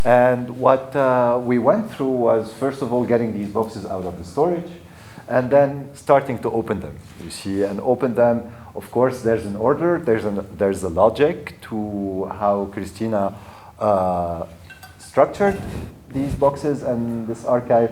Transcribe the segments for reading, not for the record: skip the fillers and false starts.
And what we went through was, first of all, getting these boxes out of the storage, and then starting to open them. You see, and open them. Of course, there's an order. There's a logic to how Kristina structured these boxes and this archive,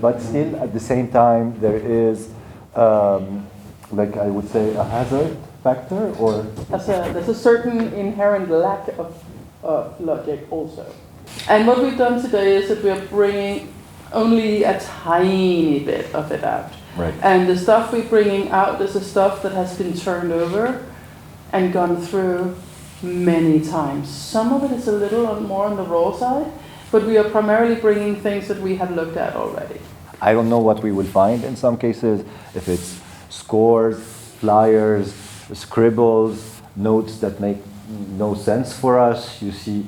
but still at the same time there is, like I would say, a hazard factor, or there's a certain inherent lack of logic also. And what we've done today is that we are bringing only a tiny bit of it out. Right. And the stuff we're bringing out is the stuff that has been turned over and gone through many times. Some of it is a little more on the raw side, but we are primarily bringing things that we have looked at already. I don't know what we will find in some cases, if it's scores, flyers, scribbles, notes that make no sense for us. You see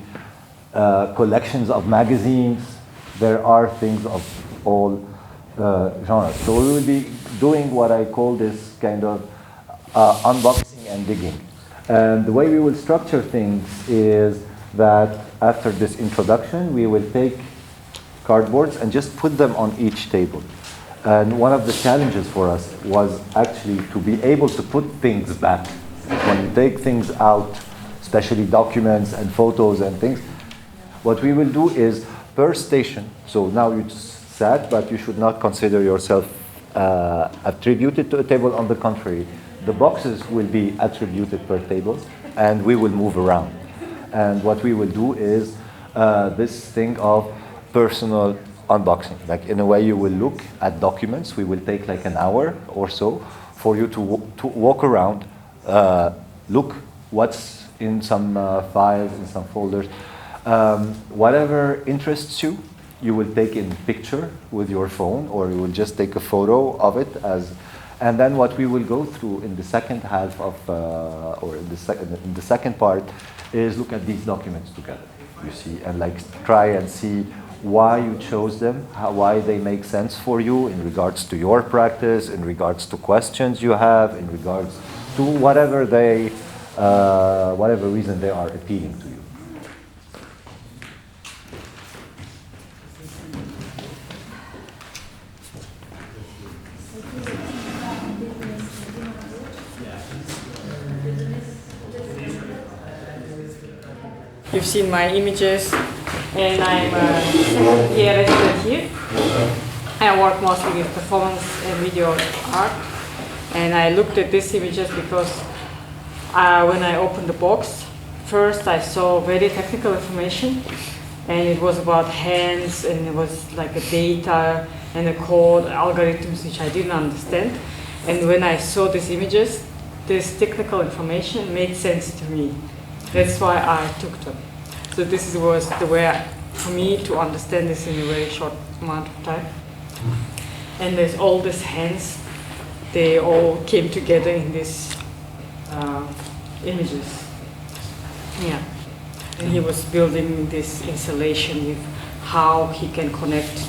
collections of magazines. There are things of all genres. So we will be doing what I call this kind of unboxing and digging. And the way we will structure things is that after this introduction, we will take cardboards and just put them on each table. And one of the challenges for us was actually to be able to put things back. When you take things out, especially documents and photos and things, what we will do is per station, so now you sat, but you should not consider yourself attributed to a table. On the contrary, the boxes will be attributed per table, and we will move around. And what we will do is this thing of personal unboxing. Like in a way you will look at documents. We will take like an hour or so for you to walk around, look what's in some files, in some folders. Whatever interests you, you will take in picture with your phone, or you will just take a photo of it and then what we will go through in the second half of, or in the second part, is look at these documents together, you see, and like try and see why you chose them, why they make sense for you in regards to your practice, in regards to questions you have, in regards to whatever reason they are appealing to you. You've seen my images, and I'm here resident here. I work mostly with performance and video art, and I looked at these images because when I opened the box, first I saw very technical information, and it was about hands, and it was like a data and a code, algorithms which I didn't understand. And when I saw these images, this technical information made sense to me. That's why I took them. So this was the way for me to understand this in a very short amount of time. And there's all these hands, they all came together in these images. Yeah. And he was building this installation with how he can connect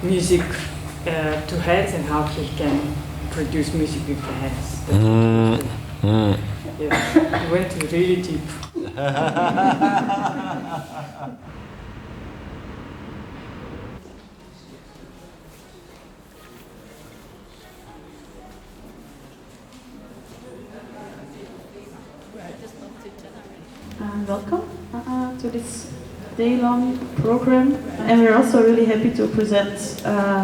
music to hands and how he can produce music with the hands. Yeah, he went really deep. Welcome to this day-long program, and we're also really happy to present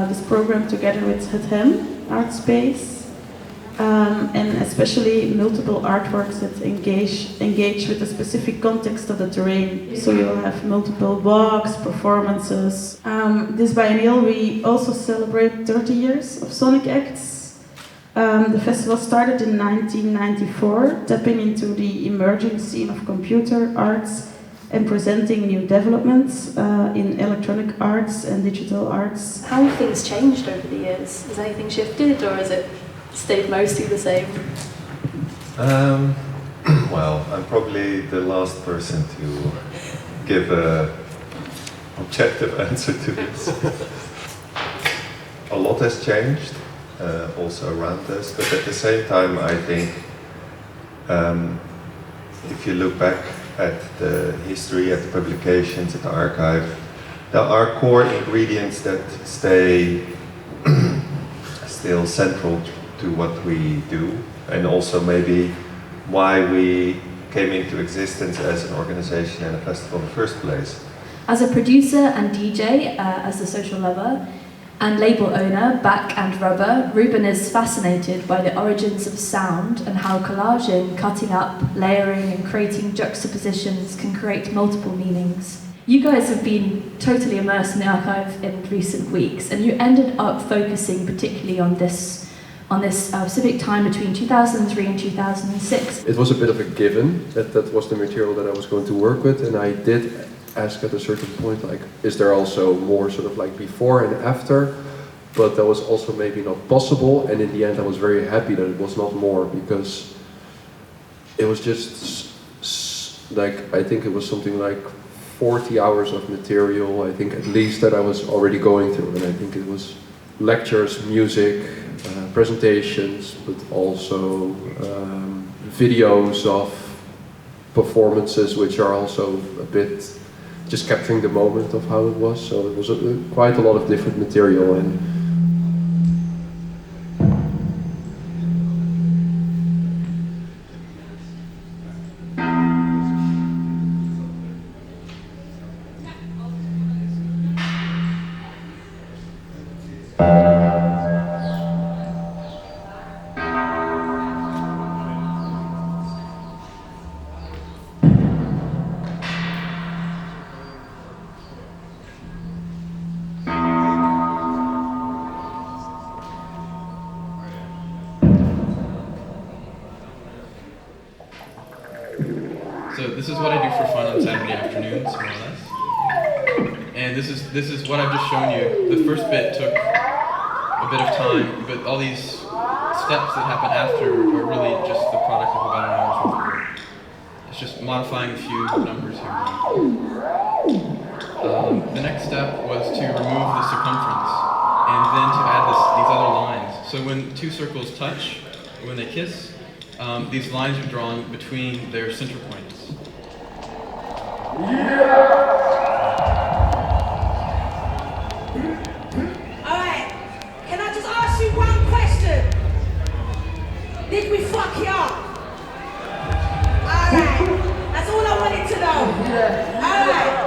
this program together with Het HEM Art Space. And especially multiple artworks that engage with the specific context of the terrain. So you'll have multiple walks, performances. This biennial we also celebrate 30 years of Sonic Acts. The festival started in 1994, tapping into the emerging scene of computer arts and presenting new developments in electronic arts and digital arts. How have things changed over the years? Has anything shifted, or is it stayed mostly the same? Well, I'm probably the last person to give an objective answer to this. A lot has changed, also around us, but at the same time I think if you look back at the history, at the publications, at the archive, there are core ingredients that stay still central to what we do, and also maybe why we came into existence as an organization and a festival in the first place. As a producer and DJ, as a social lover, and label owner, Back and Rubber, Ruben is fascinated by the origins of sound and how collaging, cutting up, layering and creating juxtapositions can create multiple meanings. You guys have been totally immersed in the archive in recent weeks, and you ended up focusing particularly on this specific time between 2003 and 2006. It was a bit of a given that that was the material that I was going to work with, and I did ask at a certain point, like, is there also more sort of like before and after? But that was also maybe not possible, and in the end I was very happy that it was not more, because it was just like, I think it was something like 40 hours of material, I think at least, that I was already going through, and I think it was lectures, music, presentations, but also videos of performances which are also a bit just capturing the moment of how it was. So it was quite a lot of different material. And So this is what I do for fun on Saturday afternoons, more or less. And this is what I've just shown you. The first bit took a bit of time, but all these steps that happen after are really just the product of about an hour's worth of work. It's just modifying a few numbers here. The next step was to remove the circumference and then to add these other lines. So when two circles touch, when they kiss, these lines are drawn between their center points. Alright, can I just ask you one question? Did we fuck you up? Alright, that's all I wanted to know. Alright.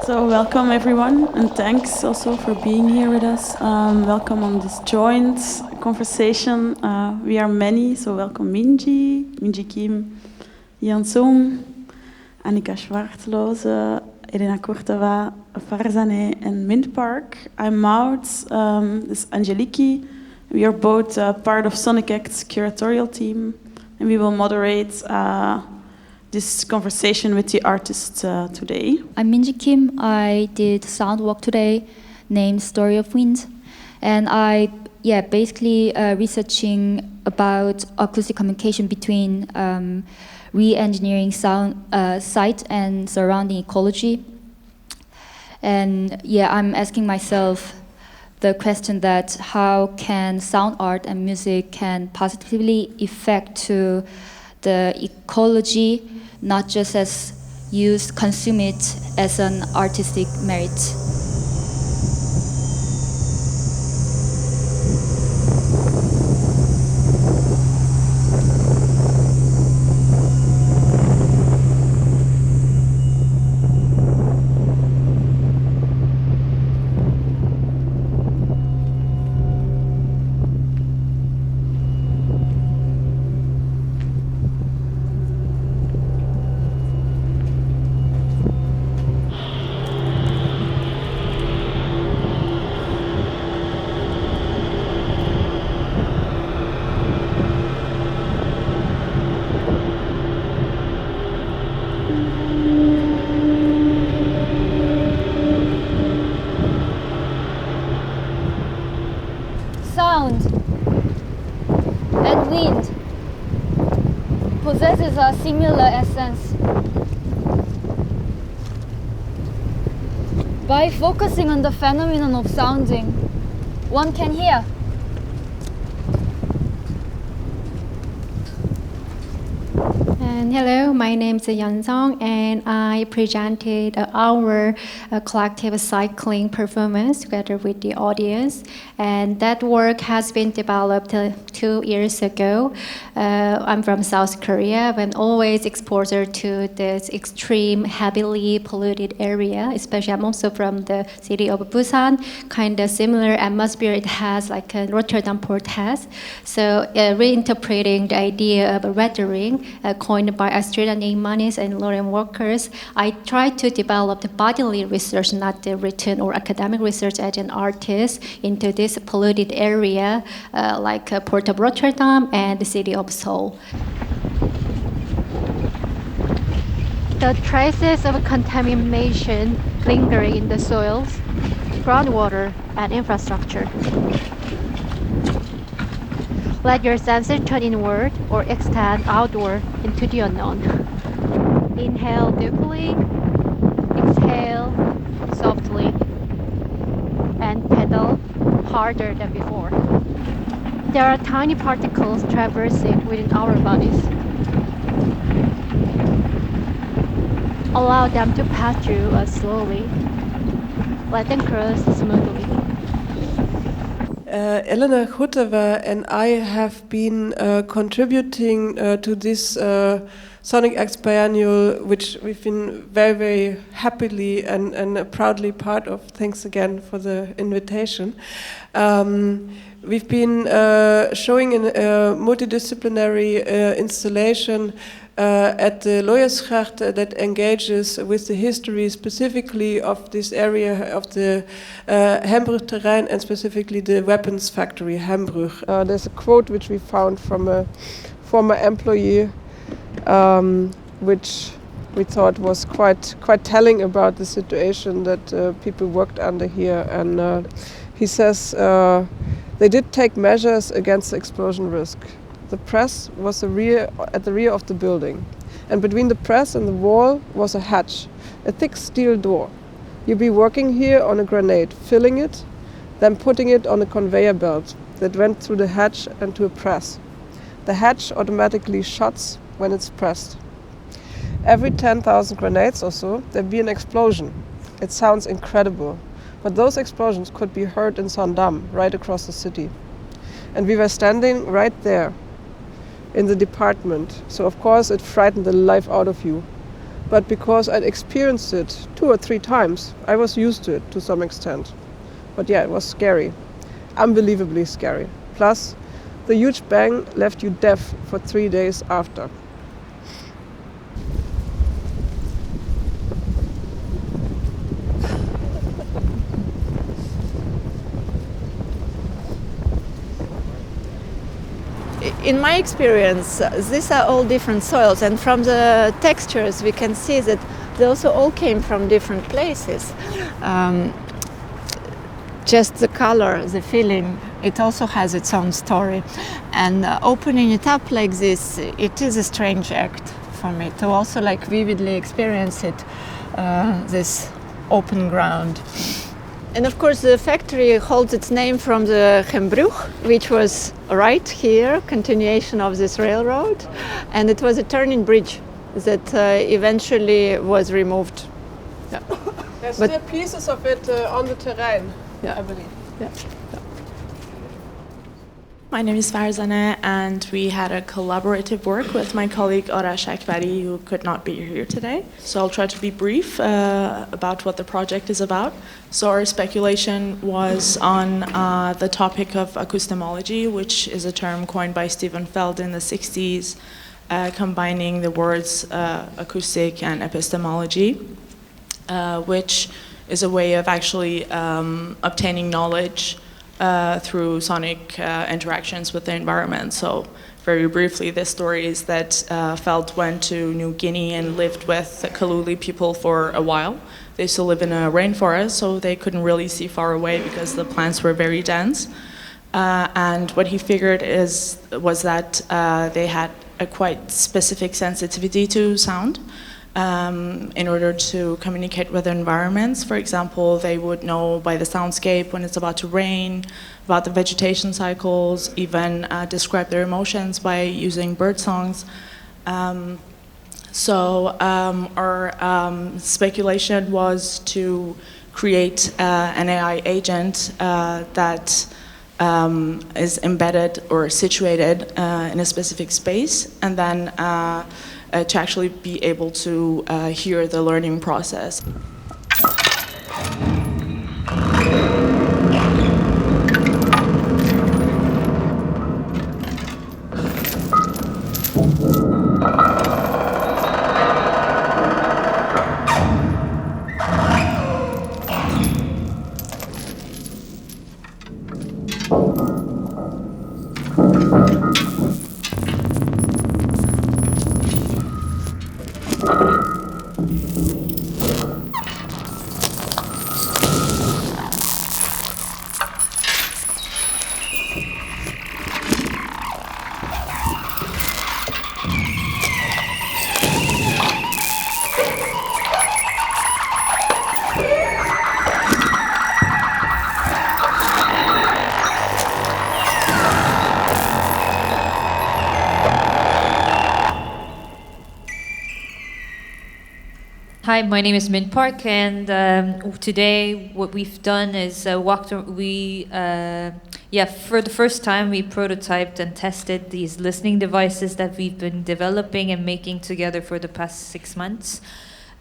So welcome everyone, and thanks also for being here with us. Welcome on this joint conversation. We are many, so welcome Minji Kim, Yeon Sung, Anika Schwarzlose, Elena Khurtova, Farzaneh, and Mint Park. I'm Maud, this is Angeliki. We are both part of Sonic Acts curatorial team, and we will moderate this conversation with the artists today. I'm Minji Kim. I did sound walk today named Story of Wind. And basically researching about acoustic communication between re-engineering sound site and surrounding ecology. And I'm asking myself the question that how can sound art and music can positively affect to the ecology, not just as consume it as an artistic merit. has a similar essence. By focusing on the phenomenon of sounding, one can hear. And hello, my name is Yeon Sung, and I presented our collective cycling performance together with the audience. And that work has been developed 2 years ago. I'm from South Korea, and always exposure to this extreme, heavily polluted area. Especially, I'm also from the city of Busan. Kind of similar atmosphere it has, like Rotterdam port has. So, reinterpreting the idea of weathering, coined by Australian humanists and Lorraine workers, I tried to develop the bodily research, not the written or academic research as an artist, into this polluted area like Port of Rotterdam and the city of Seoul. The traces of contamination lingering in the soils, groundwater, and infrastructure. Let your senses turn inward or extend outward into the unknown. Inhale deeply, exhale softly, and pedal harder than before. There are tiny particles traversing within our bodies. Allow them to pass through us slowly. Let them cross smoothly. Elena, Khurtova, and I have been contributing to this Sonic Acts Biennial, which we've been very, very happily and proudly part of. Thanks again for the invitation. We've been showing a multidisciplinary installation at the Looiersgracht that engages with the history specifically of this area of the Hembrugterrein and specifically the weapons factory Hembrug. There's a quote which we found from a former employee which we thought was quite telling about the situation that people worked under here, and he says they did take measures against the explosion risk. The press was at the rear of the building, and between the press and the wall was a hatch, a thick steel door. You'd be working here on a grenade, filling it, then putting it on a conveyor belt that went through the hatch and to a press. The hatch automatically shuts when it's pressed. Every 10,000 grenades or so, there'd be an explosion. It sounds incredible, but those explosions could be heard in Zaandam, right across the city. And we were standing right there in the department, so of course it frightened the life out of you. But because I'd experienced it 2 or 3 times, I was used to it to some extent. But yeah, it was scary, unbelievably scary. Plus, the huge bang left you deaf for 3 days after. In my experience, these are all different soils, and from the textures we can see that they also all came from different places. Just the color, the feeling, it also has its own story. And opening it up like this, it is a strange act for me to also like vividly experience it, this open ground. And of course the factory holds its name from the Hembrug, which was right here, continuation of this railroad, and it was a turning bridge that eventually was removed. Yeah. There's still pieces of it on the terrain, yeah. I believe. Yeah. My name is Farzaneh, and we had a collaborative work with my colleague Arash Akbari, who could not be here today. So I'll try to be brief about what the project is about. So our speculation was on the topic of acoustemology, which is a term coined by Stephen Feld in the 60s, combining the words acoustic and epistemology, which is a way of actually obtaining knowledge through sonic interactions with the environment. So very briefly, the story is that Feld went to New Guinea and lived with the Kaluli people for a while. They used to live in a rainforest, so they couldn't really see far away because the plants were very dense. And what he figured was that they had a quite specific sensitivity to sound in order to communicate with their environments. For example, they would know by the soundscape when it's about to rain, about the vegetation cycles, even describe their emotions by using bird songs. So our speculation was to create an AI agent that is embedded or situated in a specific space, and then to actually be able to hear the learning process. Hi, my name is Min Park, and today what we've done is for the first time we prototyped and tested these listening devices that we've been developing and making together for the past 6 months.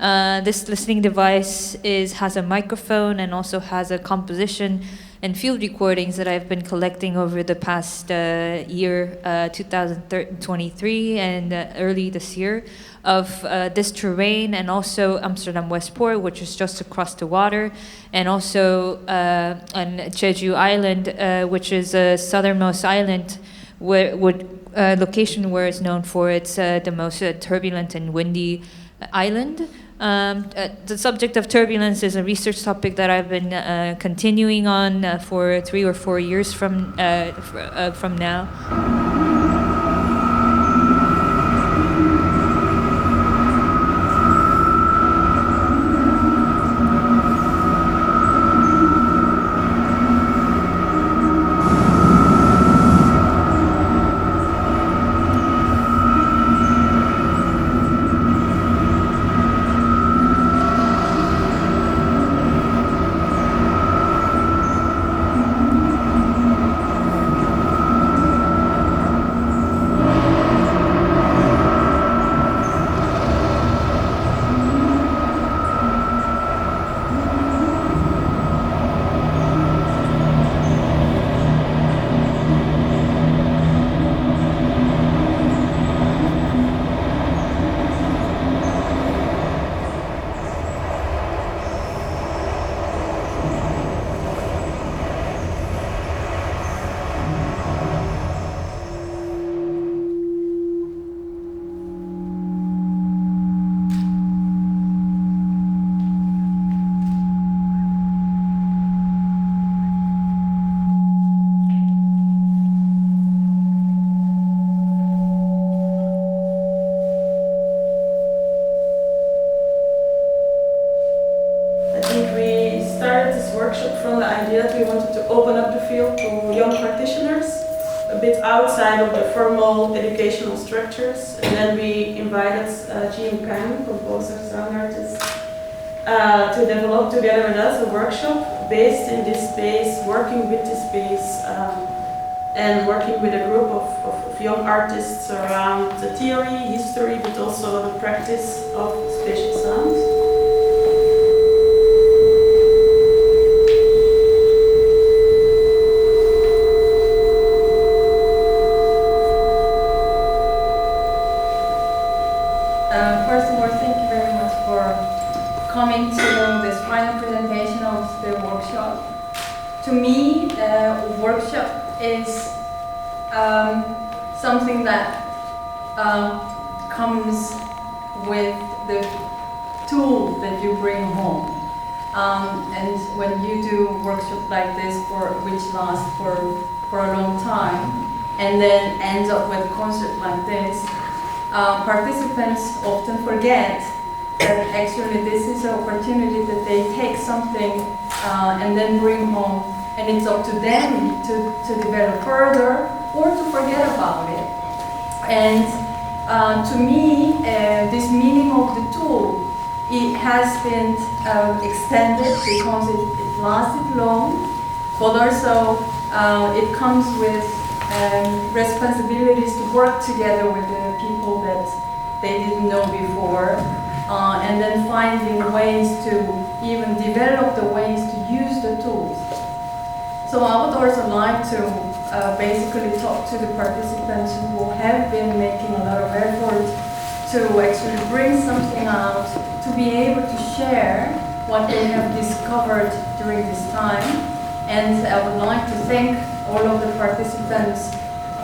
This listening device has a microphone and also has a composition and field recordings that I've been collecting over the past year, 2023 and early this year, of this terrain, and also Amsterdam Westport, which is just across the water, and also on Jeju Island, which is a southernmost island, location where it's known for its the most turbulent and windy island. The subject of turbulence is a research topic that I've been continuing on for 3 or 4 years from now. Outside of the formal educational structures, and then we invited Yeon Sung, composer, sound artist, to develop together with us a workshop based in this space, working with this space, and working with a group of young artists around the theory, history, but also the practice of spatial sound. First of all, thank you very much for coming to this final presentation of the workshop. To me, a workshop is something that comes with the tool that you bring home. And when you do a workshop like this, which lasts for a long time, and then ends up with a concert like this, participants often forget that actually this is an opportunity that they take something and then bring home, and it's up to them to develop further or to forget about it. And to me, this meaning of the tool, it has been extended because it lasted long, but also it comes with responsibilities to work together with the people that they didn't know before, and then finding ways to even develop the ways to use the tools. So I would also like to basically talk to the participants who have been making a lot of effort to actually bring something out, to be able to share what they have discovered during this time. And I would like to thank all of the participants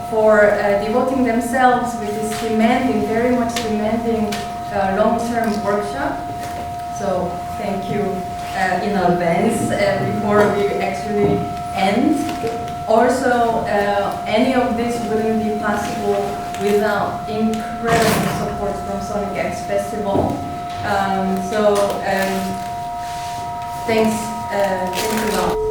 for devoting themselves with this demanding, very much demanding long-term workshop. So thank you in advance before we actually end. Also, any of this wouldn't be possible without incredible support from Sonic Acts Festival. Thanks a lot.